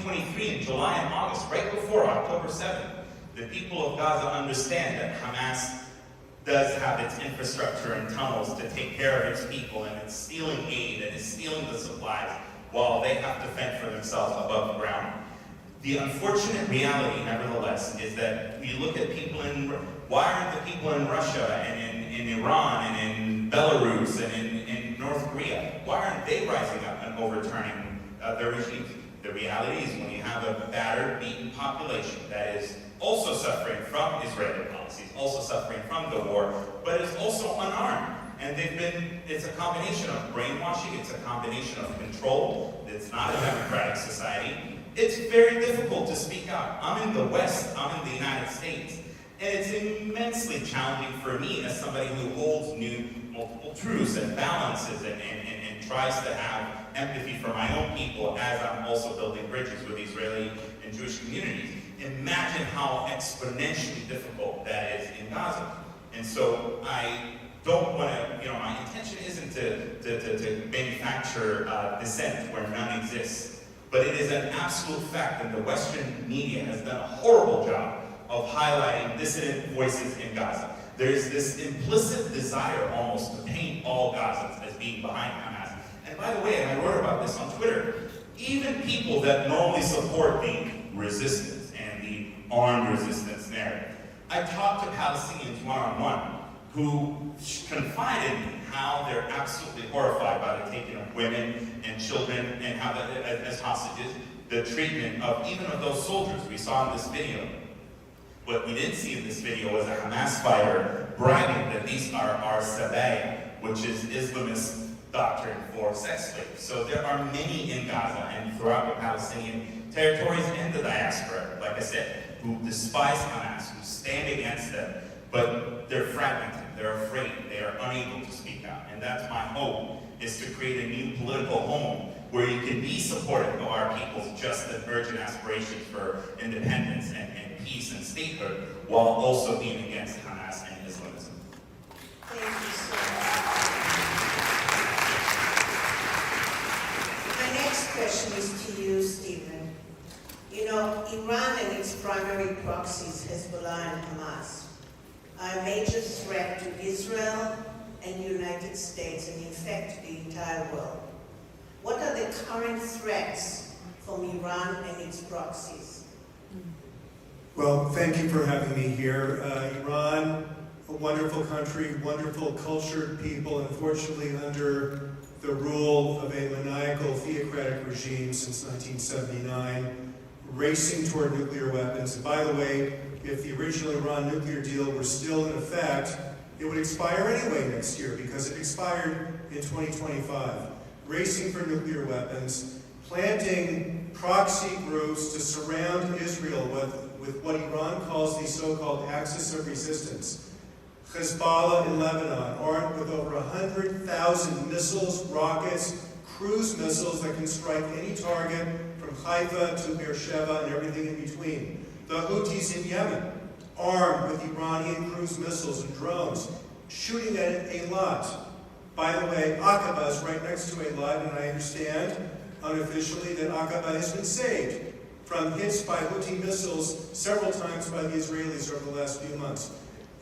2023, in July and August, right before October 7th, the people of Gaza understand that Hamas does have its infrastructure and tunnels to take care of its people, and it's stealing aid and it's stealing the supplies while they have to fend for themselves above ground. The unfortunate reality, nevertheless, is that you look at people why aren't the people in Russia and in Iran and in Belarus and in North Korea, why aren't they rising up and overturning their regimes? The reality is when you have a battered, beaten population that is also suffering from Israeli policies, also suffering from the war, but is also unarmed. And it's a combination of brainwashing, it's a combination of control, it's not a democratic society. It's very difficult to speak out. I'm in the West, I'm in the United States, and it's immensely challenging for me as somebody who holds multiple truths and balances and tries to have empathy for my own people as I'm also building bridges with Israeli and Jewish communities. Imagine how exponentially difficult that is in Gaza. And so I don't want to, my intention isn't to manufacture dissent where none exists, but it is an absolute fact that the Western media has done a horrible job of highlighting dissident voices in Gaza. There's this implicit desire almost to paint all Gazans as being behind Hamas. And by the way, and I wrote about this on Twitter, even people that normally support the resistance and the armed resistance narrative, I talked to Palestinians one-on-one who confided in me how they're absolutely horrified by the taking of women and children and how as hostages, the treatment of even of those soldiers we saw in this video. What we didn't see in this video was a Hamas fighter bragging that these are our sabaya, which is Islamist doctrine for sex slaves. So there are many in Gaza and throughout the Palestinian territories and the diaspora, like I said, who despise Hamas, who stand against them, but they're fragmented, they're afraid, they are unable to speak out. And that's my hope, is to create a new political home where you can be supportive of our people's just and urgent aspirations for independence and peace and statehood, while also being against Hamas and Islamism. Thank you so much. My next question is to you, Stephen. Iran and its primary proxies, Hezbollah and Hamas, are a major threat to Israel and the United States, and in fact, the entire world. What are the current threats from Iran and its proxies? Well, thank you for having me here. Iran, a wonderful country, wonderful cultured people, unfortunately under the rule of a maniacal theocratic regime since 1979, racing toward nuclear weapons. And by the way, if the original Iran nuclear deal were still in effect, it would expire anyway next year because it expired in 2025. Racing for nuclear weapons, planting proxy groups to surround Israel with what Iran calls the so-called axis of resistance. Hezbollah in Lebanon, armed with over 100,000 missiles, rockets, cruise missiles that can strike any target from Haifa to Beersheba and everything in between. The Houthis in Yemen, armed with Iranian cruise missiles and drones, shooting at it a lot. By the way, Aqaba is right next to Eilat, and I understand unofficially that Aqaba has been saved from hits by Houthi missiles several times by the Israelis over the last few months.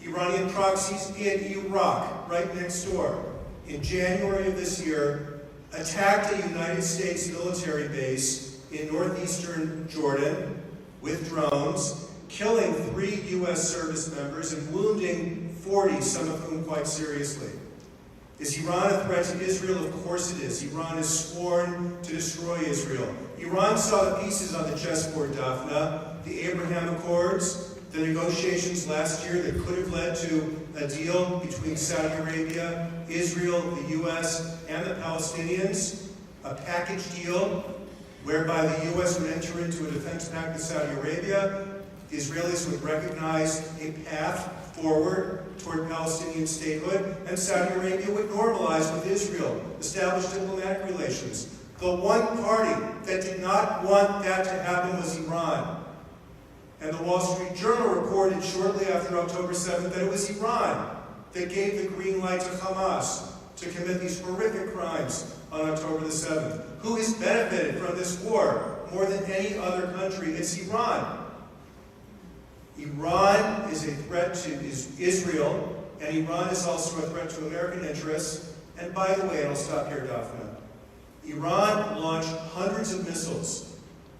Iranian proxies in Iraq, right next door, in January of this year, attacked a United States military base in northeastern Jordan with drones, killing 3 U.S. service members and wounding 40, some of whom quite seriously. Is Iran a threat to Israel? Of course it is. Iran has sworn to destroy Israel. Iran saw the pieces on the chessboard, Daphna, the Abraham Accords, the negotiations last year that could have led to a deal between Saudi Arabia, Israel, the U.S., and the Palestinians, a package deal whereby the U.S. would enter into a defense pact with Saudi Arabia. The Israelis would recognize a path forward toward Palestinian statehood, and Saudi Arabia would normalize with Israel, establish diplomatic relations. The one party that did not want that to happen was Iran. And the Wall Street Journal reported shortly after October 7th that it was Iran that gave the green light to Hamas to commit these horrific crimes on October the 7th. Who has benefited from this war more than any other country, it's Iran. Iran is a threat to Israel, and Iran is also a threat to American interests. And by the way, and I'll stop here, Daphne, Iran launched hundreds of missiles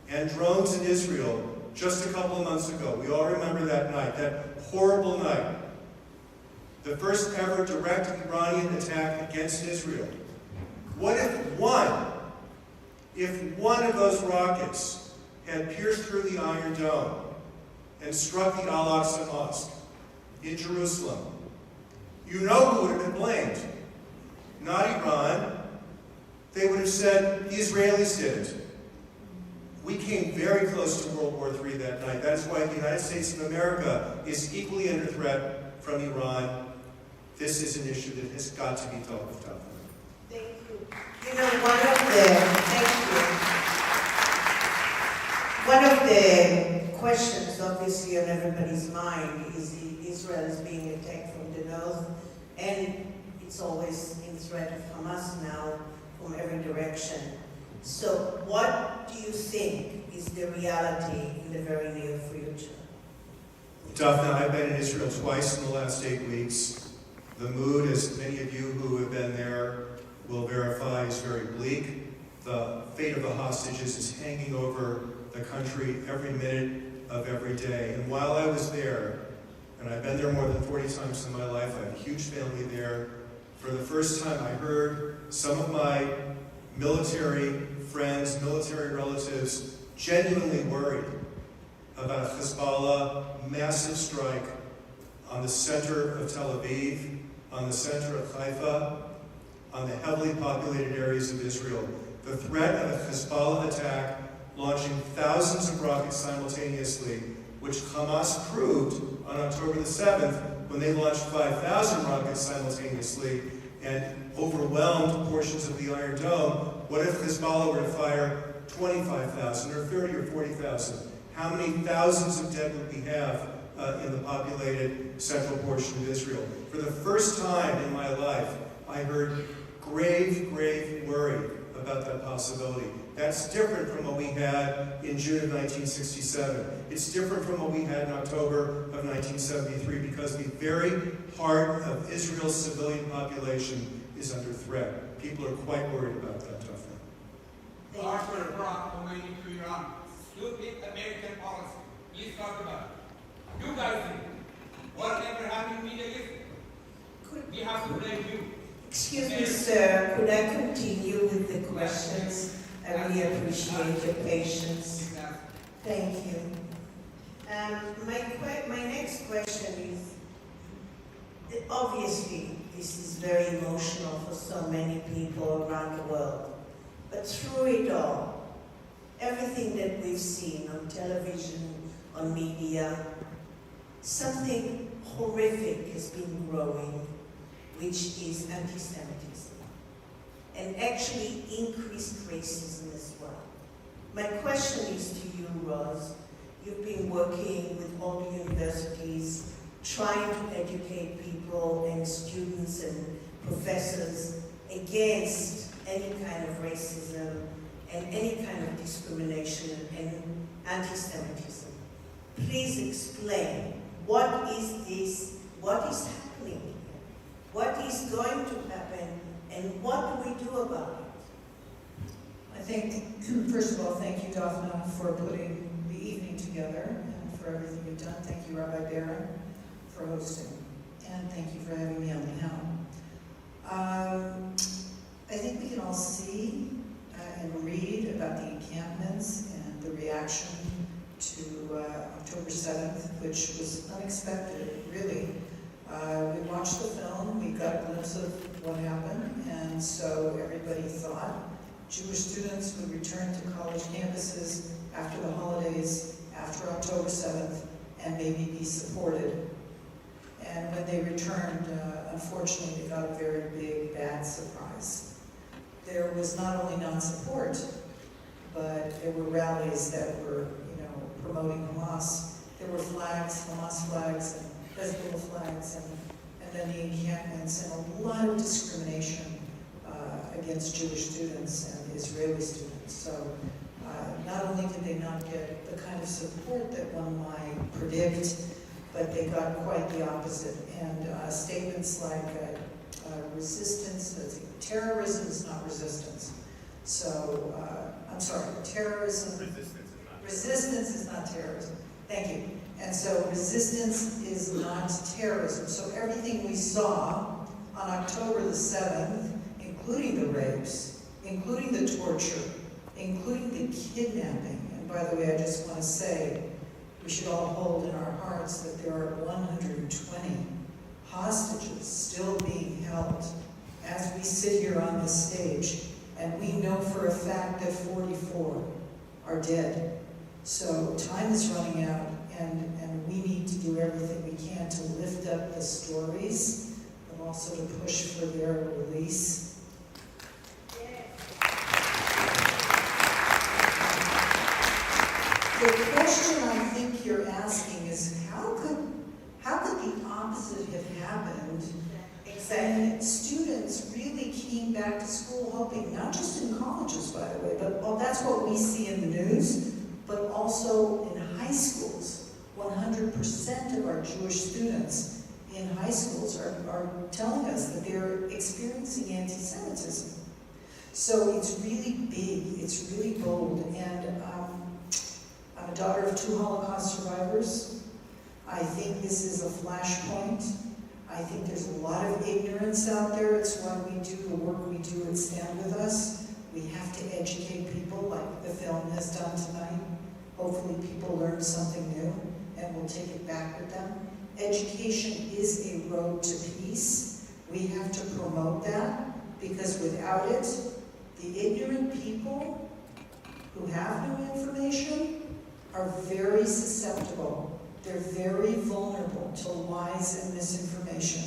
and drones in Israel just a couple of months ago. We all remember that night, that horrible night. The first ever direct Iranian attack against Israel. What if one of those rockets had pierced through the Iron Dome and struck the Al-Aqsa Mosque in Jerusalem? You know who would have been blamed. Not Iran. They would have said the Israelis did it. We came very close to World War III that night. That's why the United States of America is equally under threat from Iran. This is an issue that has got to be dealt with. Thank you. You know, one of the questions obviously on everybody's mind is Israel is being attacked from the north, and it's always in threat of Hamas now from every direction. So what do you think is the reality in the very near future? Daphne, I've been in Israel twice in the last 8 weeks. The mood, as many of you who have been there will verify, is very bleak. The fate of the hostages is hanging over the country every minute of every day. And while I was there, and I've been there more than 40 times in my life, I have a huge family there, for the first time I heard some of my military friends, military relatives, genuinely worried about a Hezbollah massive strike on the center of Tel Aviv, on the center of Haifa, on the heavily populated areas of Israel. The threat of a Hezbollah attack launching thousands of rockets simultaneously, which Hamas proved on October the 7th when they launched 5,000 rockets simultaneously and overwhelmed portions of the Iron Dome. What if Hezbollah were to fire 25,000 or 30 or 40,000? How many thousands of dead would we have in the populated central portion of Israel? For the first time in my life, I heard grave, grave worry about that possibility. That's different from what we had in June of 1967. It's different from what we had in October of 1973 because the very heart of Israel's civilian population is under threat. People are quite worried about that, Daphne. Arthur brought Khomeini to Iran. Stupid American policy. Please talk about it. You guys think whatever happened in the Middle East, we have to blame you. Excuse me, sir, could I continue with the questions? I really appreciate your patience. Thank you. My next question is, obviously, this is very emotional for so many people around the world. But through it all, everything that we've seen on television, on media, something horrific has been growing, which is anti-Semitism, and actually increased racism as well. My question is to you, Roz. You've been working with all the universities, trying to educate people and students and professors against any kind of racism and any kind of discrimination and anti-Semitism. Please explain, what is this, what is happening here? What is going to happen, and what do we do about it? I think, first of all, thank you, Daphne, for putting the evening together and for everything you've done. Thank you, Rabbi Barron, for hosting. And thank you for having me on the helm. I think we can all see and read about the encampments and the reaction to October 7th, which was unexpected, really. We watched the film, we got a glimpse of what happened, and so everybody thought Jewish students would return to college campuses after the holidays, after October 7th, and maybe be supported. And when they returned, unfortunately, they got a very big, bad surprise. There was not only non-support, but there were rallies that were, promoting Hamas. There were flags, Hamas flags, and Hezbollah flags, and then the encampments, and a lot of discrimination against Jewish students and Israeli students. So not only did they not get the kind of support that one might predict, but they got quite the opposite. And statements like resistance, terrorism is not resistance. So, I'm sorry, terrorism, resistance is not terrorism. Thank you. And so resistance is not terrorism. So everything we saw on October the 7th, including the rapes, including the torture, including the kidnapping, and by the way, I just want to say, we should all hold in our hearts that there are 120 hostages still being held as we sit here on this stage, and we know for a fact that 44 are dead. So time is running out, and we need to do everything we can to lift up the stories, but also to push for their release. The question I think you're asking is how could the opposite have happened? And students really came back to school hoping, not just in colleges, by the way, but that's what we see in the news, but also in high schools. 100% of our Jewish students in high schools are telling us that they're experiencing anti-Semitism. So it's really big, it's really bold, and I'm a daughter of 2 Holocaust survivors. I think this is a flashpoint. I think there's a lot of ignorance out there. It's why we do the work we do at Stand With Us. We have to educate people like the film has done tonight. Hopefully people learn something new and will take it back with them. Education is a road to peace. We have to promote that because without it, the ignorant people who have new information are very susceptible. They're very vulnerable to lies and misinformation.